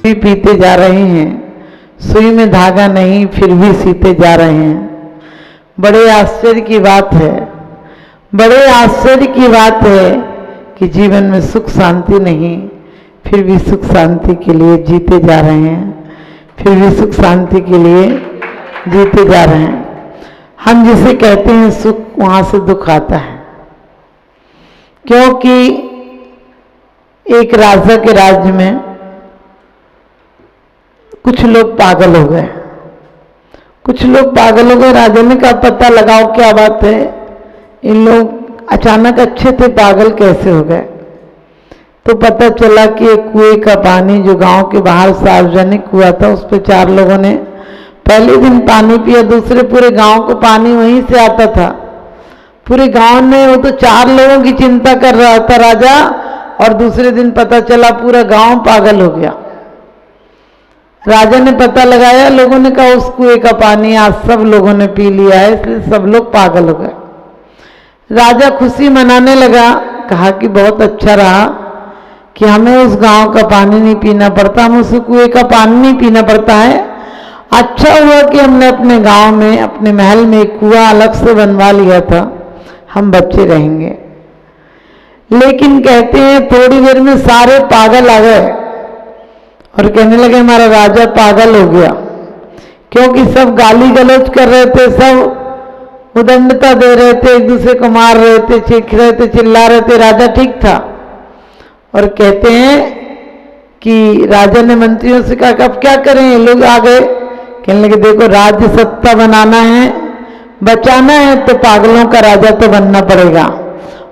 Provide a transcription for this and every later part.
भी पीते जा रहे हैं, सुई में धागा नहीं फिर भी सीते जा रहे हैं। बड़े आश्चर्य की बात है, बड़े आश्चर्य की बात है कि जीवन में सुख शांति नहीं, फिर भी सुख शांति के लिए जीते जा रहे हैं, फिर भी सुख शांति के लिए जीते जा रहे हैं। हम जिसे कहते हैं सुख, वहां से दुख आता है, क्योंकि एक राजा के राज्य में कुछ लोग पागल हो गए, कुछ लोग पागल हो गए। राजा ने कहा पता लगाओ क्या बात है, इन लोग अचानक अच्छे थे, पागल कैसे हो गए। तो पता चला कि एक कुएं का पानी जो गांव के बाहर सार्वजनिक कुआं था, उस पर 4 लोगों ने पहले दिन पानी पिया, दूसरे पूरे गांव को पानी वहीं से आता था। पूरे गांव में वो तो 4 लोगों की चिंता कर रहा था राजा, और दूसरे दिन पता चला पूरा गांव पागल हो गया। राजा ने पता लगाया, लोगों ने कहा उस कुएं का पानी आज सब लोगों ने पी लिया है, इसलिए सब लोग पागल हो गए। राजा खुशी मनाने लगा, कहा कि बहुत अच्छा रहा कि हमें उस गांव का पानी नहीं पीना पड़ता, हमें उस कुएं का पानी नहीं पीना पड़ता है। अच्छा हुआ कि हमने अपने गांव में, अपने महल में एक कुआं अलग से बनवा लिया था, हम बच्चे रहेंगे। लेकिन कहते हैं थोड़ी देर में सारे पागल आ गए और कहने लगे हमारा राजा पागल हो गया, क्योंकि सब गाली गलौज कर रहे थे, सब उदंडता दे रहे थे, एक दूसरे को मार रहे थे, चीख रहे थे, चिल्ला रहे थे। राजा ठीक था। और कहते हैं कि राजा ने मंत्रियों से कहा अब क्या करें, ये लोग आ गए। कहने लगे देखो राज्य सत्ता बनाना है, बचाना है, तो पागलों का राजा तो बनना पड़ेगा,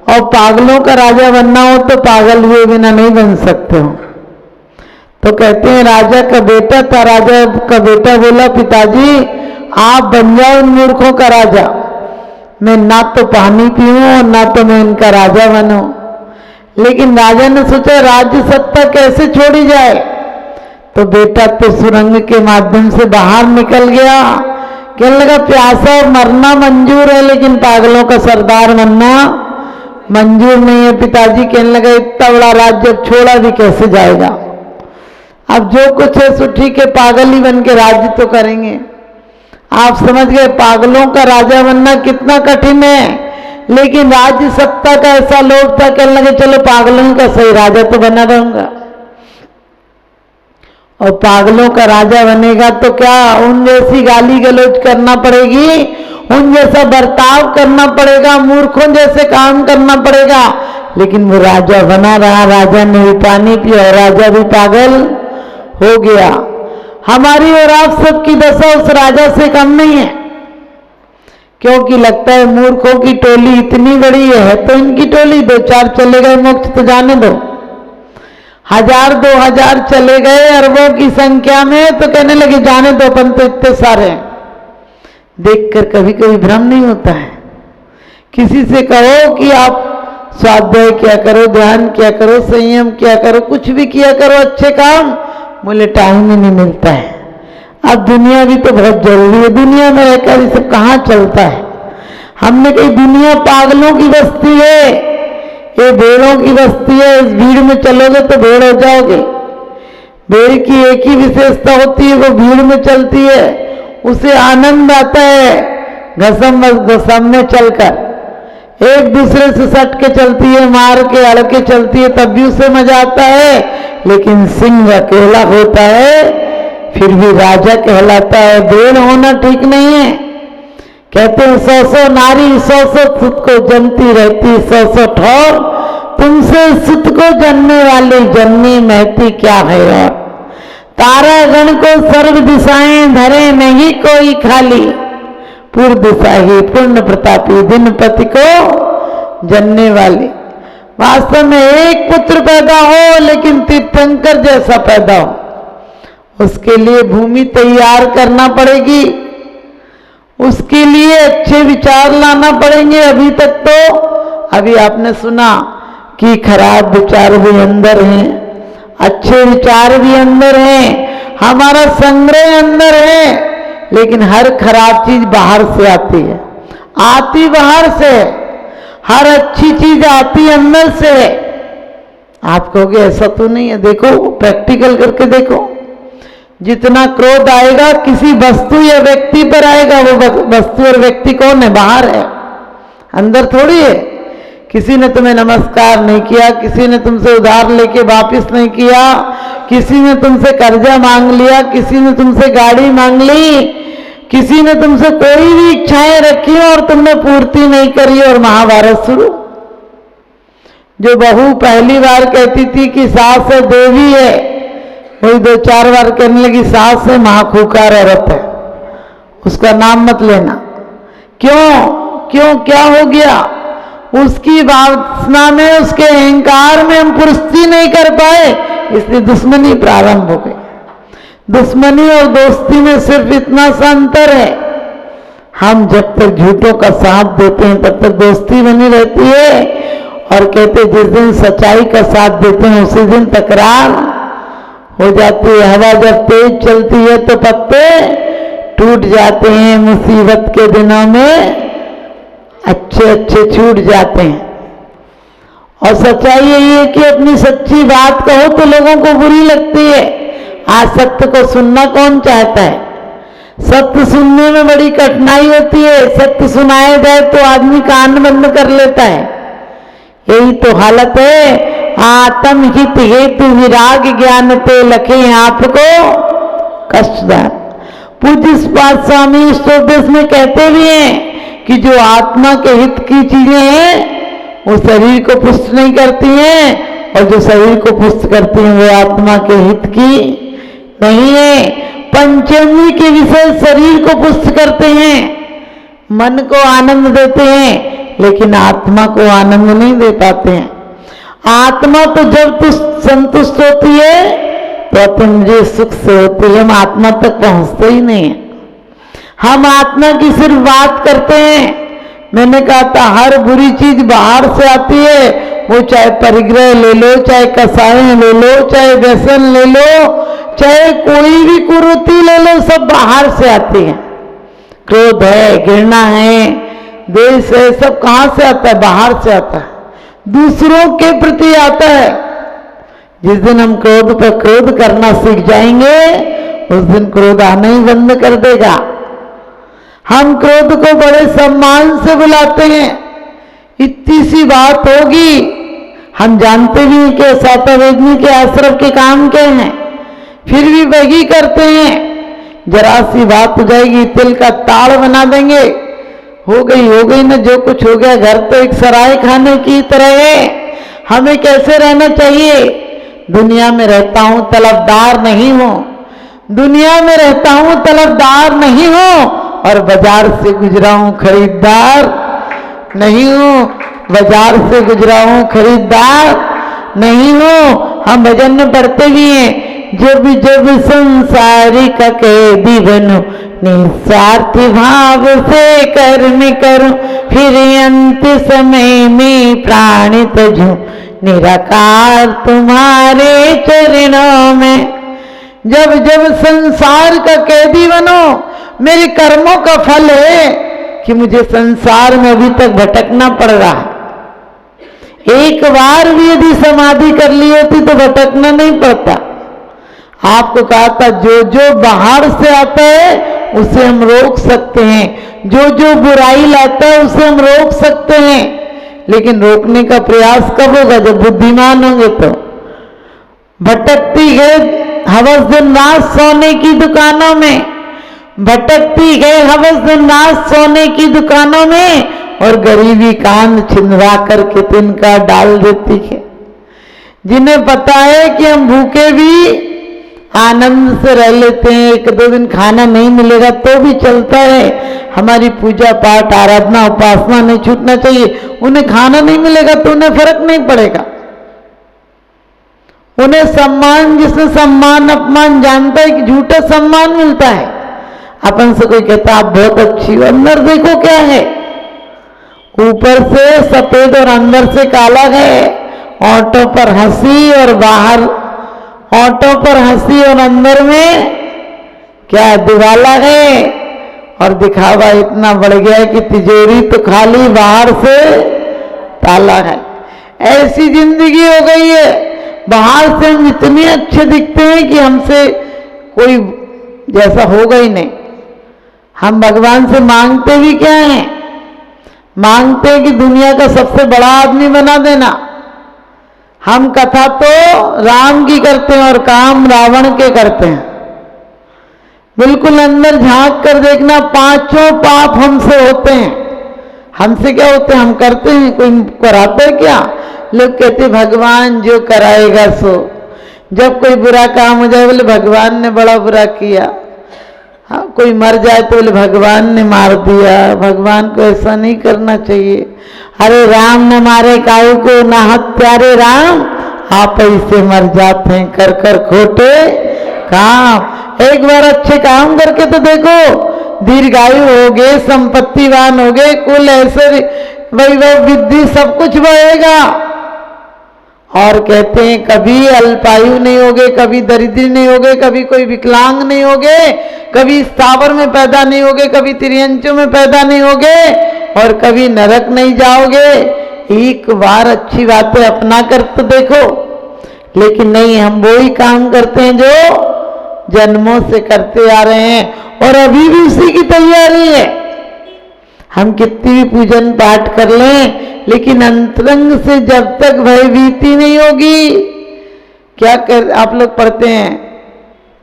और पागलों का राजा बनना हो तो पागल हुए बिना नहीं बन सकते हो। तो कहते हैं राजा का बेटा था, राजा का बेटा बोला पिताजी आप बन जाओ इन मूर्खों का राजा, मैं ना तो पानी पीऊं और ना तो मैं इनका राजा बनूं। लेकिन राजा ने सोचा राज्य सत्ता कैसे छोड़ी जाए, तो बेटा तो सुरंग के माध्यम से बाहर निकल गया। कहने लगा प्यासा मरना मंजूर है, लेकिन पागलों का सरदार बनना मंजूर नहीं है। पिताजी कहने लगा इतना बड़ा राज्य अब छोड़ा भी कैसे जाएगा, अब जो कुछ है सो ठीक है, पागल ही बन के राज्य तो करेंगे। आप समझ गए पागलों का राजा बनना कितना कठिन है। लेकिन राज्य सत्ता का ऐसा लोभ था, कहने लगे चलो पागलों का सही राजा तो बना रहूंगा। और पागलों का राजा बनेगा तो क्या उन जैसी गाली गलौज करना पड़ेगी, उन जैसा बर्ताव करना पड़ेगा, मूर्खों जैसे काम करना पड़ेगा। लेकिन वो राजा बना रहा, राजा ने भी पानी पिया और राजा भी पागल हो गया। हमारी और आप सबकी दशा उस राजा से कम नहीं है, क्योंकि लगता है मूर्खों की टोली इतनी बड़ी है तो इनकी टोली 2-4 चले गए मोक्ष तो जाने दो, 1000-2000 चले गए अरबों की संख्या में तो कहने लगे जाने दो, अपन तो इतने सारे हैं। देखकर कभी कभी भ्रम नहीं होता है। किसी से कहो कि आप स्वाध्याय किया करो, ध्यान किया करो, संयम किया करो, कुछ भी किया करो अच्छे काम, बोले टाइम ही नहीं मिलता है। अब दुनिया भी तो बहुत जरूरी है, दुनिया में रहकर ये सब कहाँ चलता है। हमने कही दुनिया पागलों की बस्ती है, ये भेड़ों की बस्ती है, इस भीड़ में चलोगे तो भेड़ हो जाओगे। भेड़ की एक ही विशेषता होती है, वो भीड़ में चलती है, उसे आनंद आता है घसम घसम में चलकर, एक दूसरे से सट के चलती है, मार के अड़ के चलती है, तब भी उसे मजा आता है। लेकिन सिंह अकेला होता है फिर भी राजा कहलाता है। भेड़ होना ठीक नहीं है। कहते हैं 100 नारी 100 सुत को जनती रहती, 100 ठौर तुमसे सुत को जनने वाली जननी महती क्या है। और तारा गण को सर्व दिशाएं धरे नहीं कोई खाली, पूर्व दिशा ही पूर्ण प्रतापी दिन पति को जनने वाली। वास्तव में एक पुत्र पैदा हो लेकिन तीर्थंकर जैसा पैदा हो, उसके लिए भूमि तैयार करना पड़ेगी, उसके लिए अच्छे विचार लाना पड़ेंगे। अभी आपने सुना कि खराब विचार भी अंदर हैं, अच्छे विचार भी अंदर हैं, हमारा संग्रह अंदर है। लेकिन हर खराब चीज बाहर से आती है, आती बाहर से, हर अच्छी चीज आती अंदर से। आप कहोगे ऐसा तो नहीं है, देखो प्रैक्टिकल करके देखो। जितना क्रोध आएगा किसी वस्तु या व्यक्ति पर आएगा, वो वस्तु और व्यक्ति कौन है? बाहर है, अंदर थोड़ी है। किसी ने तुम्हें नमस्कार नहीं किया, किसी ने तुमसे उधार लेके वापस नहीं किया, किसी ने तुमसे कर्जा मांग लिया, किसी ने तुमसे गाड़ी मांग ली, किसी ने तुमसे कोई भी इच्छाएं रखी और तुमने पूर्ति नहीं करी और महाभारत शुरू। जो बहू पहली बार कहती थी कि सास है देवी है, वही 2-4 बार कहने लगी सास है महाखूकार औरत है, उसका नाम मत लेना। क्यों क्या हो गया? उसकी वासना में, उसके अहंकार में हम पुष्टि नहीं कर पाए, इसलिए दुश्मनी प्रारंभ हो गई। दुश्मनी और दोस्ती में सिर्फ इतना सा अंतर है, हम जब तक झूठों का साथ देते हैं तब तक दोस्ती बनी रहती है, और कहते जिस दिन सच्चाई का साथ देते हैं उसी दिन तकरार हो जाती है। हवा जब तेज चलती है तो पत्ते टूट जाते हैं, मुसीबत के दिनों में अच्छे छूट जाते हैं। और सच्चाई यही है कि अपनी सच्ची बात कहो तो लोगों को बुरी लगती है। आज सत्य को सुनना कौन चाहता है? सत्य सुनने में बड़ी कठिनाई होती है। सत्य सुनाया जाए तो आदमी कान बंद कर लेता है। यही तो हालत है। आत्म हित हेतु विराग ज्ञान ते लखे आपको कष्टदान। पूज्य इस्पात स्वामी स्टोपेस में कहते भी हैं कि जो आत्मा के हित की चीजें हैं वो शरीर को पुष्ट नहीं करती हैं, और जो शरीर को पुष्ट करती हैं वो आत्मा के हित की नहीं है। पंचेंद्रिय के विषय शरीर को पुष्ट करते हैं, मन को आनंद देते हैं, लेकिन आत्मा को आनंद नहीं दे पाते हैं। आत्मा तो जब संतुष्ट होती है तो मुझे सुख से होती है, हम आत्मा तक पहुंचते ही नहीं है। हम आत्मा की सिर्फ बात करते हैं। मैंने कहा था हर बुरी चीज बाहर से आती है, वो चाहे परिग्रह ले लो, चाहे कसाएं ले लो, चाहे व्यसन ले लो, चाहे कोई भी कुरीति ले लो, सब बाहर से आती है। क्रोध है, घृणा है, द्वेष है, सब कहां से आता है? बाहर से आता है, दूसरों के प्रति आता है। जिस दिन हम क्रोध पर क्रोध करना सीख जाएंगे उस दिन क्रोध आना ही बंद कर देगा। हम क्रोध को बड़े सम्मान से बुलाते हैं। इतनी सी बात होगी, हम जानते भी हैं कि सातवेदनी के आश्रम के काम क्या हैं, फिर भी वही करते हैं। जरा सी बात हो जाएगी तिल का ताड़ बना देंगे, हो गई ना, जो कुछ हो गया। घर तो एक सराय खाने की तरह है। हमें कैसे रहना चाहिए? दुनिया में रहता हूं तलबदार नहीं हूं, दुनिया में रहता हूं तलबदार नहीं हूं, और बाजार से गुजरा हूं खरीदार नहीं हूं, बाजार से गुजरा हूं खरीदार नहीं हूं। हम भजन में पढ़ते भी हैं, जब जब संसारी का कैदी बनूं, निस्वार्थ भाव से कर्म करूं, फिर अंत समय में प्राण तजूं, निराकार तुम्हारे चरणों में। जब जब संसार का कैदी बनो, मेरे कर्मों का फल है कि मुझे संसार में अभी तक भटकना पड़ रहा है। एक बार भी यदि समाधि कर ली होती तो भटकना नहीं पड़ता। आपको कहा था जो जो बाहर से आता है उसे हम रोक सकते हैं, जो जो बुराई लाता है उसे हम रोक सकते हैं, लेकिन रोकने का प्रयास कब होगा? जब बुद्धिमान होंगे तो। भटकती है हवस दिन रात सोने की दुकानों में, भटकती है हवस दिन रात सोने की दुकानों में, और गरीबी कान छिंदवा करके तिनका डाल देती है। जिन्हें पता है कि हम भूखे भी आनंद से रह लेते हैं, 1-2 दिन खाना नहीं मिलेगा तो भी चलता है, हमारी पूजा पाठ आराधना उपासना नहीं छूटना चाहिए। उन्हें खाना नहीं मिलेगा तो उन्हें फर्क नहीं पड़ेगा। उन्हें सम्मान, जिसमें सम्मान अपमान जानता है कि झूठा सम्मान मिलता है। अपन से कोई कहता आप बहुत अच्छी हो, अंदर देखो क्या है, ऊपर से सफेद और अंदर से काला है। ऑटो पर हंसी और बाहर, ऑटो पर हंसी और अंदर में क्या दिवाला है, और दिखावा इतना बढ़ गया है कि तिजोरी तो खाली, बाहर से ताला है। ऐसी जिंदगी हो गई है। बाहर से हम इतने अच्छे दिखते हैं कि हमसे कोई जैसा होगा ही नहीं। हम भगवान से मांगते भी क्या हैं? मांगते हैं कि दुनिया का सबसे बड़ा आदमी बना देना। हम कथा तो राम की करते हैं और काम रावण के करते हैं। बिल्कुल अंदर झांक कर देखना, पांचों पाप हमसे होते हैं। हमसे क्या होते हैं? हम करते हैं, कोई कराते है क्या? लोग कहते भगवान जो कराएगा सो। जब कोई बुरा काम हो जाए बोले भगवान ने बड़ा बुरा किया। हाँ, कोई मर जाए तो बोले भगवान ने मार दिया। भगवान को ऐसा नहीं करना चाहिए। अरे राम ने मारे काऊ को, ना हत्यारे राम आप ऐसे मर जाते हैं कर कर खोटे काम। एक बार अच्छे काम करके तो देखो, दीर्घायु हो गए, संपत्तिवान हो गए, कुल ऐसे वैभव विद्धि सब कुछ बढ़ेगा। और कहते हैं कभी अल्पायु नहीं होगे, कभी दरिद्र नहीं होगे, कभी कोई विकलांग नहीं होगे, कभी स्थावर में पैदा नहीं होगे, कभी त्रियंचों में पैदा नहीं होगे और कभी नरक नहीं जाओगे। एक बार अच्छी बातें अपना कर तो देखो। लेकिन नहीं, हम वो ही काम करते हैं जो जन्मों से करते आ रहे हैं और अभी भी उसी की तैयारी है। हम कितनी भी पूजन पाठ कर लें, लेकिन अंतरंग से जब तक भयभीति नहीं होगी, क्या कर आप लोग पढ़ते हैं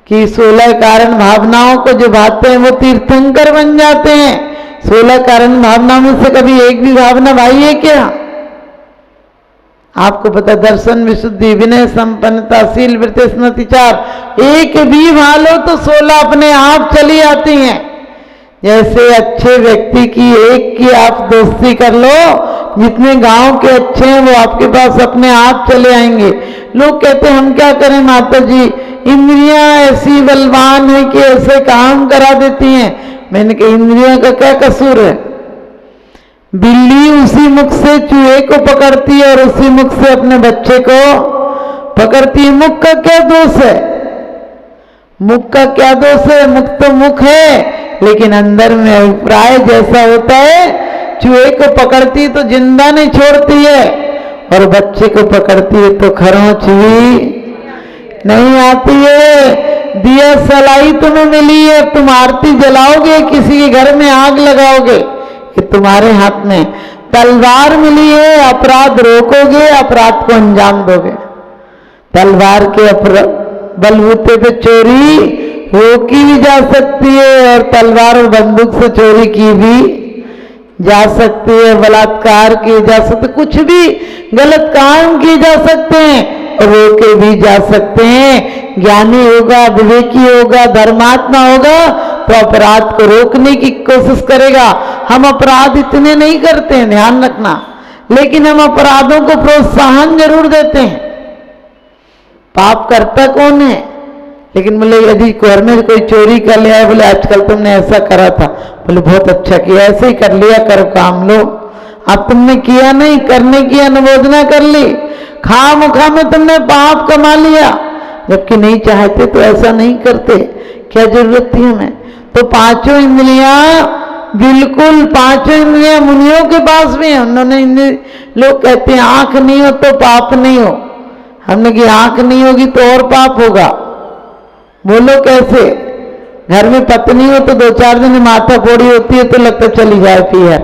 कि 16 कारण भावनाओं को जो भाते हैं वो तीर्थंकर बन जाते हैं। 16 कारण भावनाओं में से कभी एक भी भावना भाई है क्या? आपको पता, दर्शन, विशुद्धि, विनय, संपन्नता, शील, वृत्ति, स्मृतिचार, एक भी भालो तो 16 अपने आप चली आती हैं। जैसे अच्छे व्यक्ति की एक की आप दोस्ती कर लो, जितने गांव के अच्छे हैं वो आपके पास अपने आप चले आएंगे। लोग कहते हैं हम क्या करें माता जी, इंद्रियां ऐसी बलवान है कि ऐसे काम करा देती हैं। मैंने कहा इंद्रियों का क्या कसूर है? बिल्ली उसी मुख से चूहे को पकड़ती है और उसी मुख से अपने बच्चे को पकड़ती है। मुख का क्या दोष है? मुख का क्या दोष है? मुख तो मुख है, लेकिन अंदर में अभिप्राय जैसा होता है। चूहे को पकड़ती तो जिंदा नहीं छोड़ती है और बच्चे को पकड़ती है तो खरोंच भी नहीं आती है। दिया सलाई तुम्हें मिली है, तुम आरती जलाओगे, किसी के घर में आग लगाओगे, कि तुम्हारे हाथ में तलवार मिली है, अपराध रोकोगे, अपराध को अंजाम दोगे। तलवार के बलबूते पे चोरी रोकी भी जा सकती है और तलवार और बंदूक से चोरी की भी जा सकती है, बलात्कार किए जा सकते, कुछ भी गलत काम किए जा सकते हैं, रोके भी जा सकते हैं। ज्ञानी होगा, विवेकी होगा, धर्मात्मा होगा तो अपराध को रोकने की कोशिश करेगा। हम अपराध इतने नहीं करते हैं, ध्यान रखना, लेकिन हम अपराधों को प्रोत्साहन जरूर देते हैं। पाप करता कौन है? लेकिन बोले यदि घर में कोई चोरी कर लिया, बोले आजकल तुमने ऐसा करा था, बोले बहुत अच्छा किया, ऐसे ही कर लिया करो काम लो। अब तुमने किया नहीं, करने की अनुमोदना कर ली, खामखा में तुमने पाप कमा लिया, जबकि नहीं चाहते तो ऐसा नहीं करते। क्या जरूरत थी हमें? तो पांचों इंद्रियां, बिल्कुल पांचों इंद्रियां मुनियों के पास भी है। उन्होंने, लोग कहते हैं आंख नहीं हो तो पाप नहीं हो। हमने कि आंख नहीं होगी तो और पाप होगा। बोलो कैसे? घर में पत्नी हो तो 2-4 दिन माथा फोड़ी होती है तो लगता चली जाए पीहर,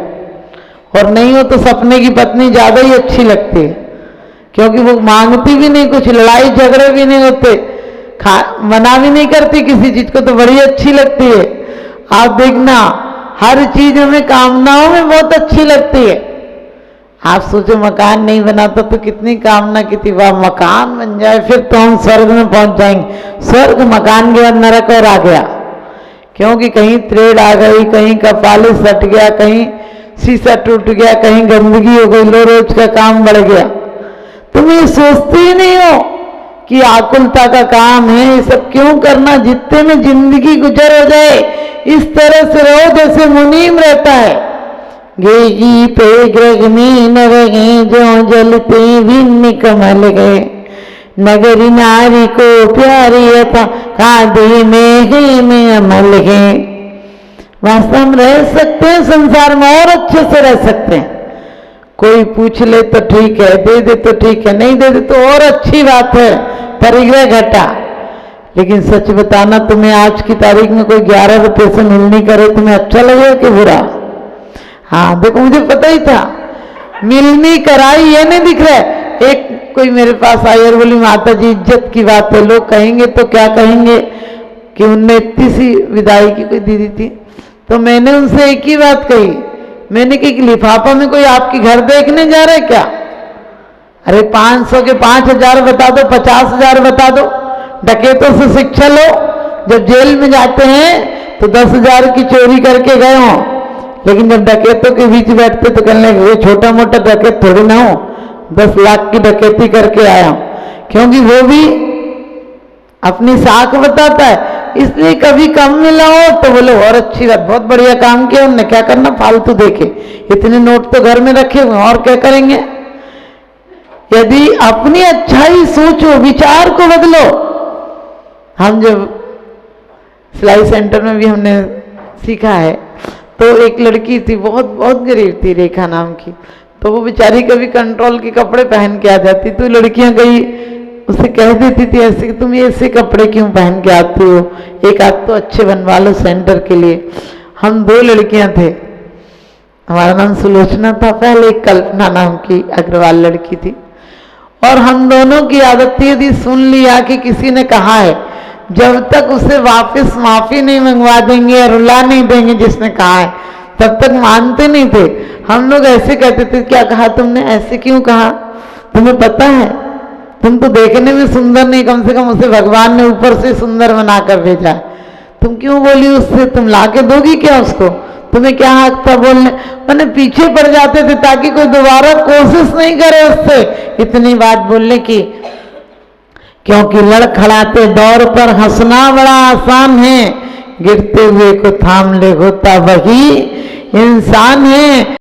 और नहीं हो तो सपने की पत्नी ज्यादा ही अच्छी लगती है, क्योंकि वो मांगती भी नहीं, कुछ लड़ाई झगड़े भी नहीं होते, मना भी नहीं करती किसी चीज को, तो बड़ी अच्छी लगती है। आप देखना हर चीज हमें कामनाओं में बहुत अच्छी लगती है। आप सोचो मकान नहीं बनाता तो कितनी कामना की थी, वाह मकान बन जाए फिर तो हम स्वर्ग में पहुंच जाएंगे। स्वर्ग मकान के बाद नरक और आ गया, क्योंकि कहीं त्रेड़ आ गई, कहीं का पालिश सट गया, कहीं शीशा टूट गया, कहीं गंदगी हो गई, लो रोज का काम बढ़ गया। तुम ये सोचते ही नहीं हो कि आकुलता का काम है, ये सब क्यों करना? जितने में जिंदगी गुजर हो जाए इस तरह से रहो जैसे मुनीम रहता है। गेगी पे ग्रह में न रहे जो जलते भिन्न कमल गए, नगरी नारी को प्यारी था कादी में है में अमल है। वास्तव में रह सकते हैं संसार में और अच्छे से रह सकते हैं। कोई पूछ ले तो ठीक है, दे दे तो ठीक है, नहीं दे दे तो और अच्छी बात है, परिग्रह घटा। लेकिन सच बताना, तुम्हें आज की तारीख में कोई 11 रुपए से मिल नहीं करे, तुम्हें अच्छा लगेगा कि बुरा? हाँ देखो, मुझे पता ही था, मिलनी कराई ये नहीं दिख रहा है। एक कोई मेरे पास आई और बोली माता जी इज्जत की बात है, लोग कहेंगे तो क्या कहेंगे कि उनने इतनी सी विदाई की, कोई दीदी थी। तो मैंने उनसे एक ही बात कही, मैंने कहा कि लिफाफा में कोई आपकी घर देखने जा रहा है क्या? अरे 500 के 5000 बता दो, 50,000 बता दो, डकैतों से शिक्षा लो। जब जेल में जाते हैं तो 10,000 की चोरी करके गए हो, लेकिन जब डकैतों के बीच बैठते तो कहने लगे ये छोटा मोटा डकैत थोड़ी ना हो, 10 लाख की डकैती करके आया हूं। क्योंकि वो भी अपनी साख बताता है, इसलिए कभी कम मिला हो तो बोले और अच्छी बात, बहुत बढ़िया काम किया उनने, क्या करना फालतू देके, इतने नोट तो घर में रखे हुए और क्या करेंगे। यदि अपनी अच्छाई सोचो, विचार को बदलो। हम जब सिलाई सेंटर में भी हमने सीखा है, तो एक लड़की थी, बहुत बहुत गरीब थी, रेखा नाम की। तो वो बेचारी कभी कंट्रोल के कपड़े पहन के आ जाती, तो लड़कियां गई उसे कह देती थी ऐसे कि तुम ऐसे कपड़े क्यों पहन के आती हो, एक आध तो अच्छे बनवा लो सेंटर के लिए। हम 2 लड़कियां थे, हमारा नाम सुलोचना था, पहले एक कल्पना नाम की अग्रवाल लड़की थी। और हम दोनों की आदत थी, यदि सुन लिया कि किसी ने कहा है, जब तक उसे वापस माफी नहीं मंगवा देंगे, रुला नहीं देंगे जिसने कहा है, तब तक मानते नहीं थे। हम लोग ऐसे कहते थे, क्या कहा तुमने, ऐसे क्यों कहा, तुम्हें पता है तुम तो देखने में सुंदर नहीं, कम से कम उसे भगवान ने ऊपर से सुंदर बनाकर भेजा है, तुम क्यों बोली उससे, तुम लाके दोगी क्या उसको, तुम्हें क्या हक था बोलने। मैंने पीछे पड़ जाते थे ताकि कोई दोबारा कोशिश नहीं करे उससे इतनी बात बोलने की, क्योंकि लड़खड़ाते दौर पर हंसना बड़ा आसान है, गिरते हुए को थाम ले होता वही इंसान है।